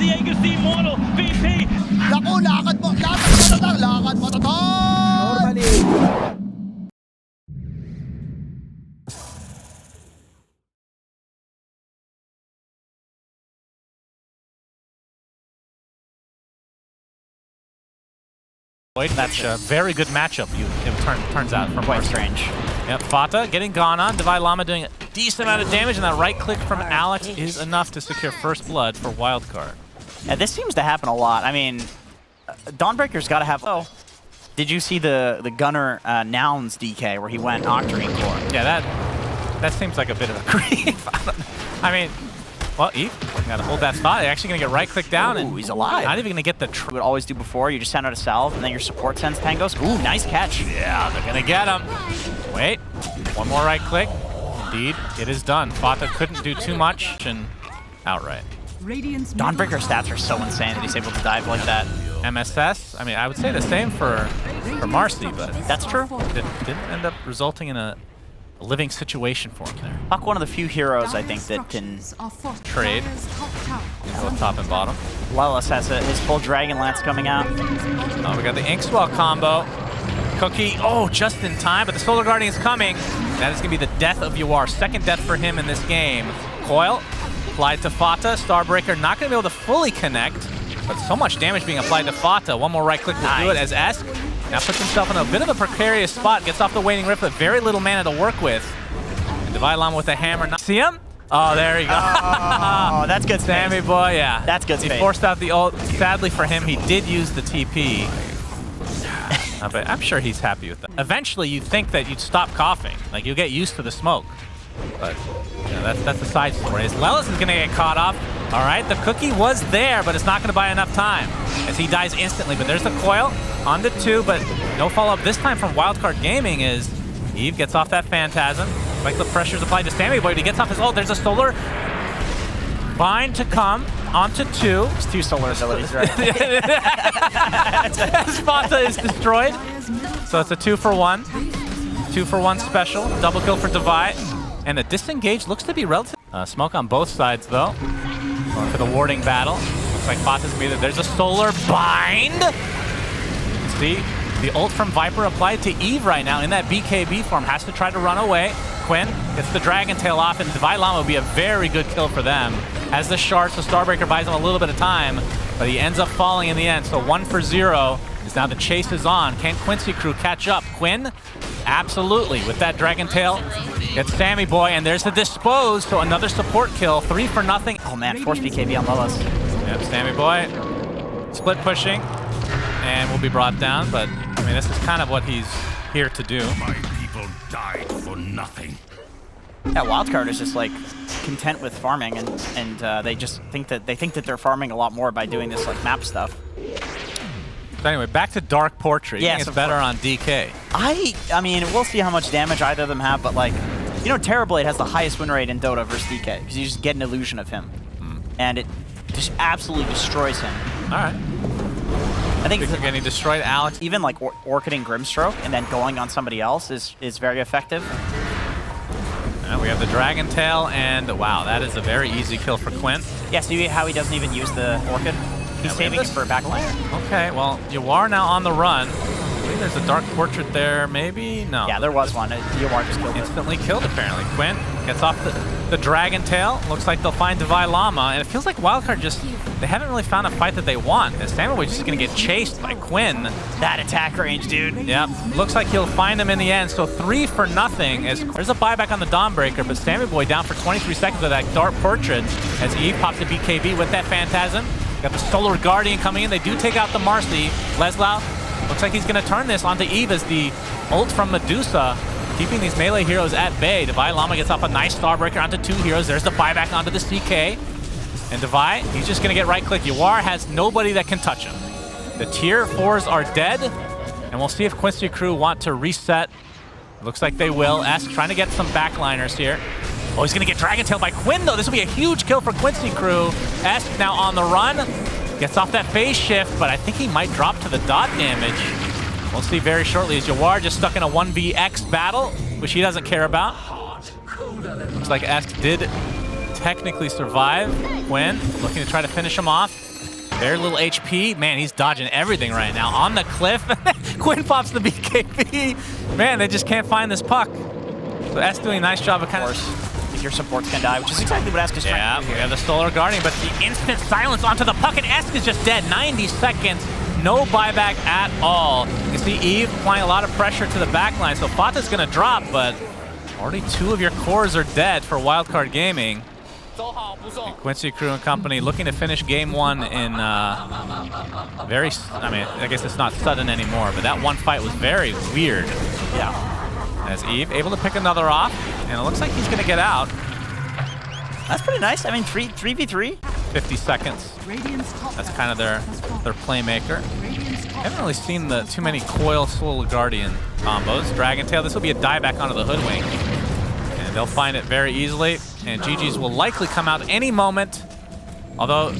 Diego C. Mortal, VP. Naku, lakad mo tatang, lakad mo tatang! Normally. That's a very good matchup, it turns out, from quite strange. Yep, Fata getting gone on. Divide Llama doing a decent amount of damage, and that right click from Alex is enough to secure first blood for Wildcard. Yeah, this seems to happen a lot. I mean, Dawnbreaker's got to have... Oh, did you see the Gunner Nouns DK where he went Octarine Core? Yeah, that seems like a bit of a creep. I mean, well, Eve, gotta hold that spot. You're actually gonna get right click down, and he's alive. Not even gonna get the. You would always do before. You just send out a salve, and then your support sends tangos. Ooh, nice catch. Yeah, they're gonna get him. Wait, one more right click. Indeed, it is done. Fata couldn't do too much, and outright. Dawnbreaker stats are so insane that he's able to dive like that. MSS. I mean, I would say the same for Marcy, but that's true. It didn't end up resulting in a living situation for him there. Puck, one of the few heroes I think that can trade both top and bottom. Lelis has his full Dragon Lance coming out. Oh, we got the Inkswell combo. Cookie, oh, just in time, but the Solar Guardian is coming. That is going to be the death of Yawar. Second death for him in this game. Coil applied to Fata. Starbreaker not going to be able to fully connect, but so much damage being applied to Fata. One more right click will do it as Esk now puts himself in a bit of a precarious spot, gets off the Waning Rift with very little mana to work with. And Divide Llama with a hammer. See him? Oh, there you go. Oh, that's good space. Sammy boy, yeah. That's good space. He forced out the ult. Sadly for him, he did use the TP. But I'm sure he's happy with that. Eventually, you'd think that you'd stop coughing. Like, you'll get used to the smoke. But you know, that's the side story. As Lelis is going to get caught up. All right, the cookie was there, but it's not going to buy enough time as he dies instantly. But there's the coil on the 2, but no follow-up this time from Wildcard Gaming is Eve gets off that Phantasm. Like the pressure's applied to Sammy Boy, but he gets off his ult. There's a solar bind to come onto 2. There's 2 solar abilities, right? Fata is destroyed. So it's a 2-for-1. 2-for-1 special. Double kill for Divide. And the disengage looks to be relative. Smoke on both sides, though. Going for the warding battle. Looks like Fata's gonna be there. There's a solar bind. You can see the ult from Viper applied to Eve right now in that BKB form. Has to try to run away. Quinn gets the Dragon Tail off, and Divide Llama will be a very good kill for them. Has the shard, so Starbreaker buys him a little bit of time, but he ends up falling in the end. So 1-for-0 is now the chase is on. Can Quincy crew catch up? Quinn? Absolutely. With that Dragon Tail, gets Sammy Boy, and there's the dispose, so another support kill. 3-for-0. Oh man, force BKB on Lelis. Yep, Sammy Boy. Split pushing, and will be brought down, but I mean, this is kind of what he's here to do. My people died for nothing. Yeah, Wildcard is just like content with farming, and they just think that they're farming a lot more by doing this like map stuff. So anyway, back to Dark Portrait. Yes, I think it's better on DK. I mean, we'll see how much damage either of them have, but like, you know, Terrorblade has the highest win rate in Dota versus DK because you just get an illusion of him, and it just absolutely destroys him. All right. I think getting destroyed, Alex. Even like Orchiding Grimstroke and then going on somebody else is very effective. We have the Dragon Tail, and wow, that is a very easy kill for Quinn. Yeah, see how he doesn't even use the Orchid? He's saving it for a backliner. Okay, well, Yawar now on the run. I think there's a Dark Portrait there, maybe? No. Yeah, there was one. Yawar just killed it. Instantly killed, apparently. Quinn gets off the Dragon Tail. Looks like they'll find Divide Llama, and it feels like Wildcard just, they haven't really found a fight that they want. As Samuel's just going to get chased by Quinn. That attack range, dude. Yep. Looks like he'll find him in the end, so 3-for-0. As there's a buyback on the Dawnbreaker, but Sammy Boy down for 23 seconds with that Dark Portrait as Eve pops a BKB with that Phantasm. Got the Solar Guardian coming in. They do take out the Marcy. Leslau looks like he's going to turn this onto Eve as the ult from Medusa, keeping these melee heroes at bay. Divide Llama gets off a nice Starbreaker onto 2 heroes. There's the buyback onto the CK. And Divide, he's just going to get right-click. Yawar has nobody that can touch him. The tier 4s are dead, and we'll see if Quincy crew want to reset. Looks like they will. Esk trying to get some backliners here. Oh, he's going to get Dragon Tail by Quinn, though. This will be a huge kill for Quincy crew. Esk now on the run. Gets off that phase shift, but I think he might drop to the dot damage. We'll see very shortly as Yawar just stuck in a 1vx battle, which he doesn't care about. Looks like Esk did technically survive. Quinn looking to try to finish him off. Very little HP. Man, he's dodging everything right now. On the cliff, Quinn pops the BKB. Man, they just can't find this puck. So S doing a nice job of kind of... If your supports can die, which is exactly what Esk is trying to do we here. have the Solar Guardian, but the instant silence onto the puck, and Esk is just dead. 90 seconds, no buyback at all. You can see Eve applying a lot of pressure to the back line, so Fata's going to drop, but already 2 of your cores are dead for Wildcard Gaming. And Quincy Crew and company looking to finish game 1 in very, I mean, I guess it's not sudden anymore, but that one fight was very weird. Yeah. As Eve able to pick another off, and it looks like he's going to get out. That's pretty nice. I mean, 3v3. 50 seconds. That's kind of their playmaker. I haven't really seen too many Coil Solar Guardian combos. Dragon Tail, this will be a dieback onto the Hoodwink. And they'll find it very easily. And GG's will likely come out any moment. Although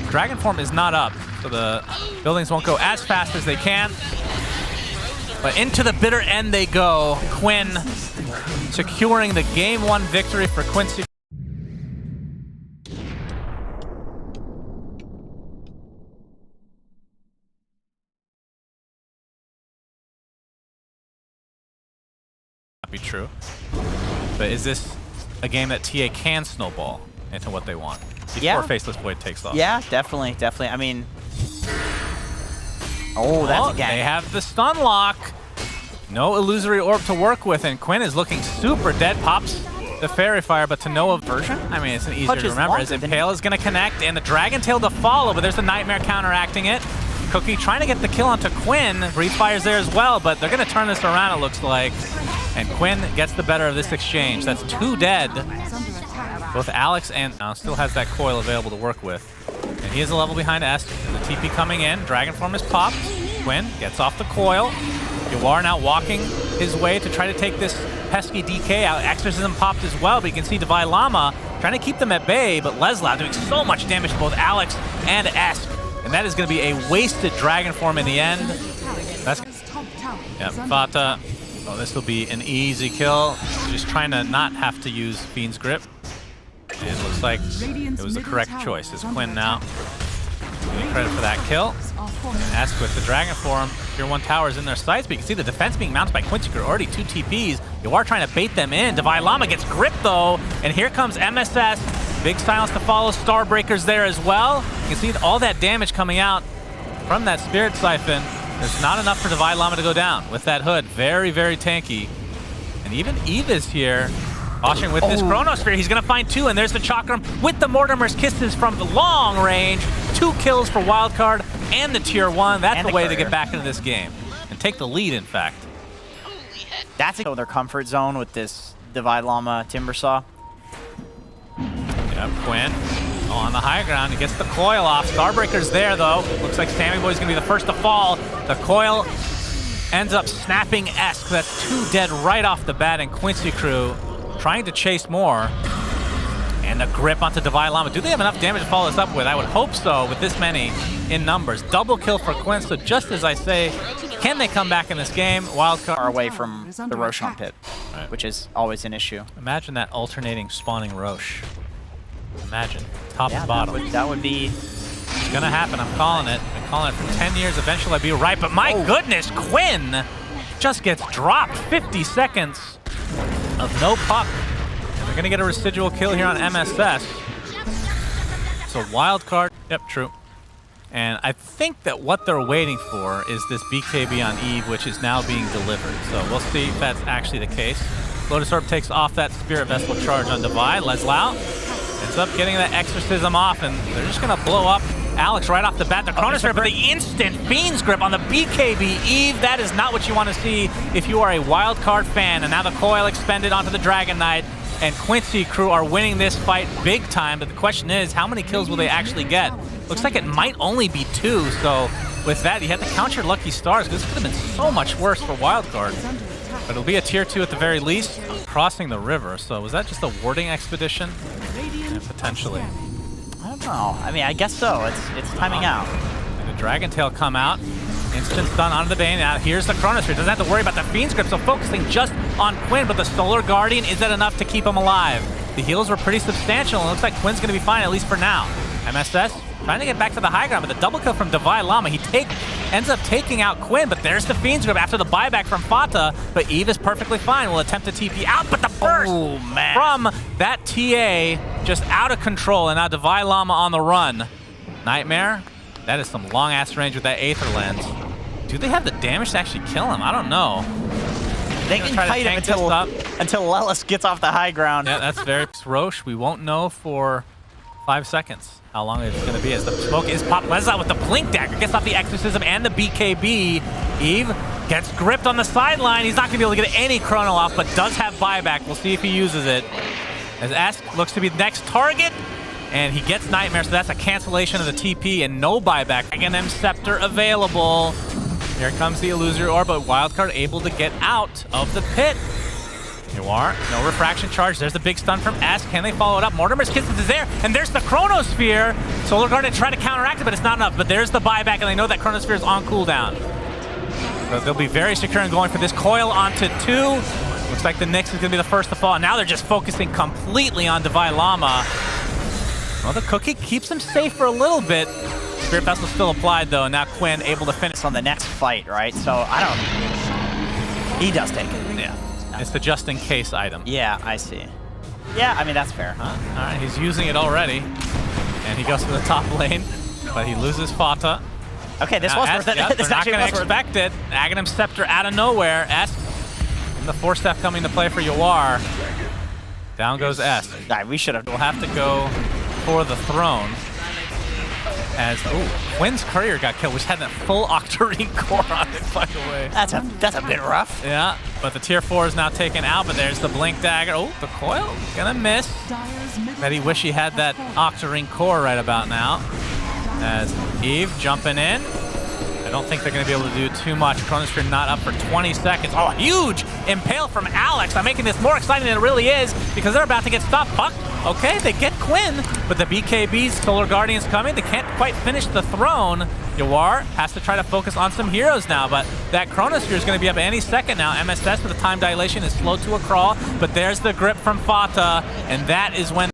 Dragon Form is not up, so the buildings won't go as fast as they can. But into the bitter end they go. Quinn securing the game 1 victory for Quincy. Not be true. But is this a game that TA can snowball into what they want before Faceless Void takes off? Yeah, definitely. I mean, oh, that's a gang. They have the stun lock. No illusory orb to work with, and Quinn is looking super dead. Pops the Fairy Fire, but to no aversion. I mean, it's an easier to remember. As Impale is going to connect, and the Dragon Tail to follow, but there's the Nightmare counteracting it. Cookie trying to get the kill onto Quinn. Breathe Fire's there as well, but they're going to turn this around, it looks like. And Quinn gets the better of this exchange. That's 2 dead. Both Alex and still has that coil available to work with. And he is a level behind S. The TP coming in. Dragon Form is popped. Quinn gets off the coil. Yawar now walking his way to try to take this pesky DK out. Exorcism popped as well, but you can see Divine Llama trying to keep them at bay, but Leslau doing so much damage to both Alex and Esk. And that is going to be a wasted Dragon Form in the end. That's Fata. Oh, this will be an easy kill. Just trying to not have to use Fiend's Grip. And it looks like it was the correct choice. It's Quinn now. Getting credit for that kill. And Esk with the Dragon Form. Tier 1 towers in their sights, but you can see the defense being mounted by Quincy. Already 2 TPs. You are trying to bait them in. Divine Llama gets gripped though, and here comes MSS. Big silence to follow. Starbreaker's there as well. You can see all that damage coming out from that Spirit Siphon. There's not enough for Divine Llama to go down with that hood. Very, very tanky. And even Eve is here. Washing with this Chronosphere. He's going to find 2, and there's the Chakram with the Mortimer's Kisses from the long range. 2 kills for Wildcard and the Tier 1. That's the way to get back into this game and take the lead, in fact. That's their comfort zone with this Divine Llama Timbersaw. Yep, Quinn on the high ground. He gets the coil off. Starbreaker's there, though. Looks like Sammy Boy's going to be the first to fall. The coil ends up snapping Esk. That's 2 dead right off the bat, and Quincy Crew trying to chase more. And the grip onto Divine Llama. Do they have enough damage to follow this up with? I would hope so with this many in numbers. Double kill for Quinn, so just as I say, can they come back in this game? Wildcard Far away from the Roshan pit, which is always an issue. Imagine that alternating spawning Roche. Imagine, top and bottom. That would be... It's gonna happen, I'm calling it. I've been calling it for 10 years, eventually I'll be right, but my goodness, Quinn just gets dropped. 50 seconds of no puck. And they're gonna get a residual kill here on MSS. So Wildcard, yep, true. And I think that what they're waiting for is this BKB on Eve, which is now being delivered. So we'll see if that's actually the case. Lotus Orb takes off that Spirit Vessel charge on Divide. Leslau ends up getting that Exorcism off, and they're just gonna blow up Alex right off the bat. The Chronosphere, but the instant Fiend's Grip on the BKB Eve. That is not what you want to see if you are a Wildcard fan. And now the coil expended onto the Dragon Knight, and Quincy Crew are winning this fight big time. But the question is, how many kills will they actually get? Looks like it might only be 2, so with that, you have to count your lucky stars. This could have been so much worse for Wildcard. But it'll be a tier 2 at the very least. Crossing the river, so was that just a warding expedition? Yeah, potentially. I don't know. I mean, I guess so. It's timing out. And the Dragon Tail come out. Instant stun onto the Bane. Now here's the Chronosphere. Doesn't have to worry about the Fiend's Grip, so focusing just on Quinn, but the Solar Guardian, is that enough to keep him alive? The heals were pretty substantial, and it looks like Quinn's going to be fine, at least for now. MSS trying to get back to the high ground, but the double kill from Divine Llama. He ends up taking out Quinn, but there's the Fiend's Grip after the buyback from Fata, but Eve is perfectly fine. Will attempt to TP out, but the burst from that TA just out of control, and now Divine Llama on the run. Nightmare, that is some long-ass range with that Aether Lens. Do they have the damage to actually kill him? I don't know. They can kite him until Lelis gets off the high ground. Yeah, that's very Roche. We won't know for 5 seconds how long it's going to be as the smoke is popped. Les out with the Blink Dagger, gets off the Exorcism and the BKB. Eve gets gripped on the sideline. He's not going to be able to get any chrono off, but does have buyback. We'll see if he uses it. As Esk looks to be the next target, and he gets Nightmare, so that's a cancellation of the TP and no buyback. Again, M Scepter available. Here comes the Illusory Orb, but Wildcard able to get out of the pit. You are. No refraction charge. There's the big stun from S. Can they follow it up? Mortimer's Kisses is there, and there's the Chronosphere. Solar Guardian try to counteract it, but it's not enough. But there's the buyback, and they know that Chronosphere is on cooldown. So they'll be very secure in going for this coil onto 2. Looks like the Nyx is going to be the first to fall. Now they're just focusing completely on Divine Llama. Well, the cookie keeps him safe for a little bit. Spirit Vessel still applied, though, and now Quinn able to finish on the next fight, right? So, I don't... He does take it. Yeah. It's the just-in-case item. Yeah, I see. Yeah, I mean, that's fair. All right, he's using it already. And he goes to the top lane, but he loses Fata. Okay, this was worth it. Yep, This they're not actually going to was expect it. Aghanim Scepter out of nowhere. S. And the 4-step coming to play for Yawar. Down goes S. We should have. We'll have to go for the throne. As Quinn's courier got killed, which had that full Octarine core on it, by the way. That's a bit rough. Yeah, but the tier 4 is now taken out, but there's the Blink Dagger. Oh, the coil gonna miss. Bet he wish he had that Octarine core right about now. As Eve jumping in. I don't think they're gonna be able to do too much. Chronosphere not up for 20 seconds. Oh, huge impale from Alex. I'm making this more exciting than it really is because they're about to get stopped. Puck. Okay, they get Quinn, but the BKB's Solar Guardian's coming. They can't quite finish the throne. Yawar has to try to focus on some heroes now, but that Chronosphere is going to be up any second now. MSS with the time dilation is slow to a crawl, but there's the grip from Fata, and that is when...